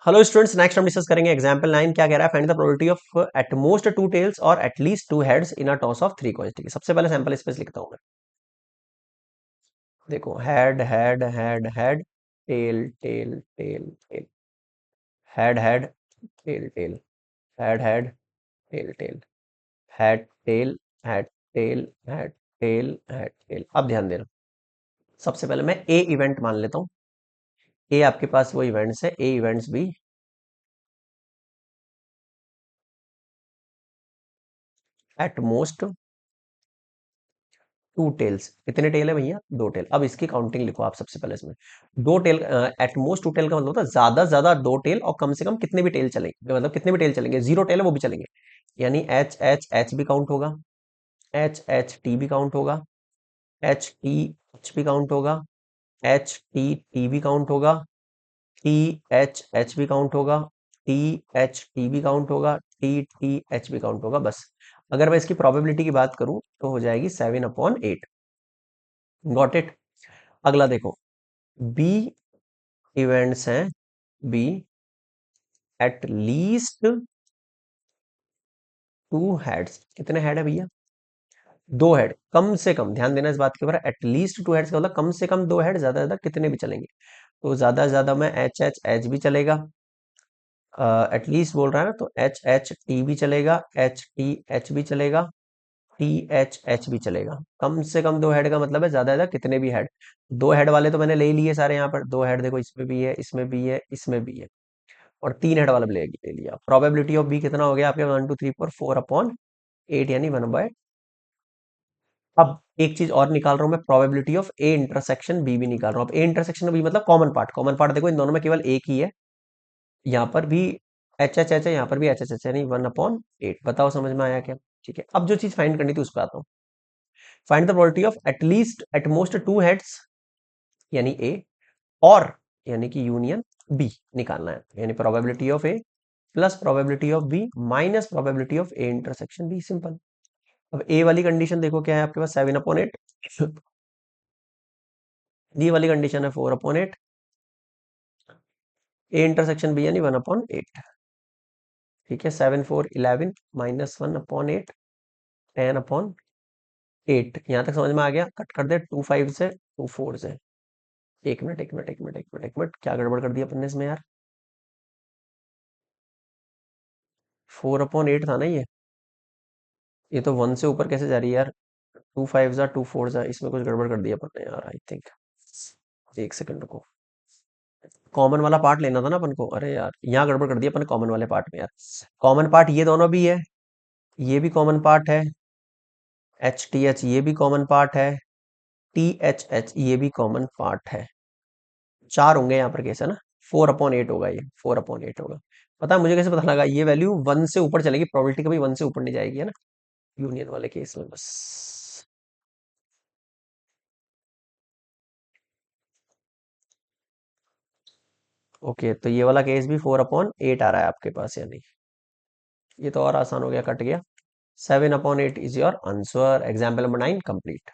Hello students, next हम discuss करेंगे example 9। क्या कह रहा है? Find the probability of at most two tails or at least two heads in a toss of three coins. ठीक है, सबसे पहले सैंपल स्पेस लिखता हूं मैं। देखो, head head head head, tail tail tail tail, head head, tail tail, head head, tail tail, head tail, head tail, head tail, head tail. अब ध्यान देना, सबसे पहले मैं ए इवेंट मान लेता हूं। ए आपके पास वो इवेंट्स है, ए इवेंट्स भी एट मोस्ट टू टेल्स। कितने टेल है भैया? दो टेल। अब इसकी काउंटिंग लिखो आप सबसे पहले इसमें। दो tail, at most two tail का मतलब होता है ज्यादा से ज्यादा दो टेल, और कम से कम कितने भी टेल चलेंगे, मतलब कितने भी टेल चलेंगे, जीरो टेल है वो भी चलेंगे। यानी एच एच एच भी काउंट होगा, एच एच टी भी काउंट होगा, एच टी एच भी काउंट होगा, एच टी टी भी काउंट होगा, टी एच एच भी काउंट होगा, टी एच टी भी काउंट होगा, टी टी एच भी काउंट होगा। बस अगर मैं इसकी प्रोबेबिलिटी की बात करूं तो हो जाएगी 7/8। Got it. अगला देखो, बी इवेंट्स हैं, B at least two heads. कितने हेड है भैया? दो हेड कम से कम। ध्यान देना इस बात के ऊपर, एट लीस्ट टू हेड्स का मतलब कम से कम दो हेड, ज्यादा से ज्यादा कितने भी चलेंगे। तो ज्यादा से ज्यादा में एच एच एच भी चलेगा, एटलीस्ट बोल रहा है ना, तो एच एच टी भी चलेगा, एच टी एच भी चलेगा, टी एच एच भी चलेगा। कम से कम दो हेड का मतलब है ज्यादा से ज्यादा कितने भी हेड। दो हेड वाले तो मैंने ले लिए सारे, यहाँ पर दो हेड देखो, इसमें भी है, इसमें भी है, इसमें भी है, और तीन हेड वाला भी ले लिया। प्रोबेबिलिटी ऑफ बी कितना हो गया आपके? 1 2 3 4 4/8, यानी 1/। अब एक चीज और निकाल रहा हूं मैं, probability of A intersection B भी निकाल रहा हूं। अब ए इंटरसेक्शन बी मतलब कॉमन पार्ट। कॉमन पार्ट देखो, इन दोनों में केवल एक ही है, यहाँ पर भी एच एच एच है, यहाँ पर भी एच एच एच है, नहीं 1/8। बताओ समझ में आया क्या? ठीक है, अब जो चीज फाइंड करनी थी उस पर आता हूँ। Find the probability of at least eight most two heads, यानी ए, और यानी कि यूनियन बी निकालना है। यानी probability of A plus probability of B minus probability of A intersection B. Simple. अब ए वाली कंडीशन देखो क्या है आपके पास? 7/8। बी वाली कंडीशन है 4/8। ए इंटरसेक्शन बी यानी 1/8। ठीक है, 7 4 11 -1/8, 10/8। यहां तक समझ में आ गया? कट कर दे, 2 5 से, 2 4 से। एक मिनट एक मिनट एक मिनट एक मिनट एक मिनट, क्या गड़बड़ कर दी अपन ने इसमें यार? 4/8 था ना ये तो 1 से ऊपर कैसे जा रही है यार? 2 5 जा, 2 4 जा, इसमें कुछ गड़बड़ कर दिया अपन ने यार, आई थिंक। एक सेकंड रुको, कॉमन वाला पार्ट लेना था ना अपन को। अरे यार, यहाँ गड़बड़ कर दिया अपन ने कॉमन वाले पार्ट में यार। कॉमन पार्ट ये दोनों भी है, ये भी कॉमन पार्ट है, एच टी एच ये भी कॉमन पार्ट है, टी एच एच ये भी कॉमन पार्ट है। चार होंगे यहाँ पर केस, है ना? 4/8 होगा ये, 4/8 होगा। पता है मुझे कैसे पता लगा? ये वैल्यू 1 से ऊपर चलेगी, प्रोबेबिलिटी कभी 1 से ऊपर नहीं जाएगी, है ना, यूनियन वाले केस में बस। ओके, तो ये वाला केस भी 4/8 आ रहा है आपके पास, यानी ये तो और आसान हो गया, कट गया। 7/8 is your answer. Example number 9 complete.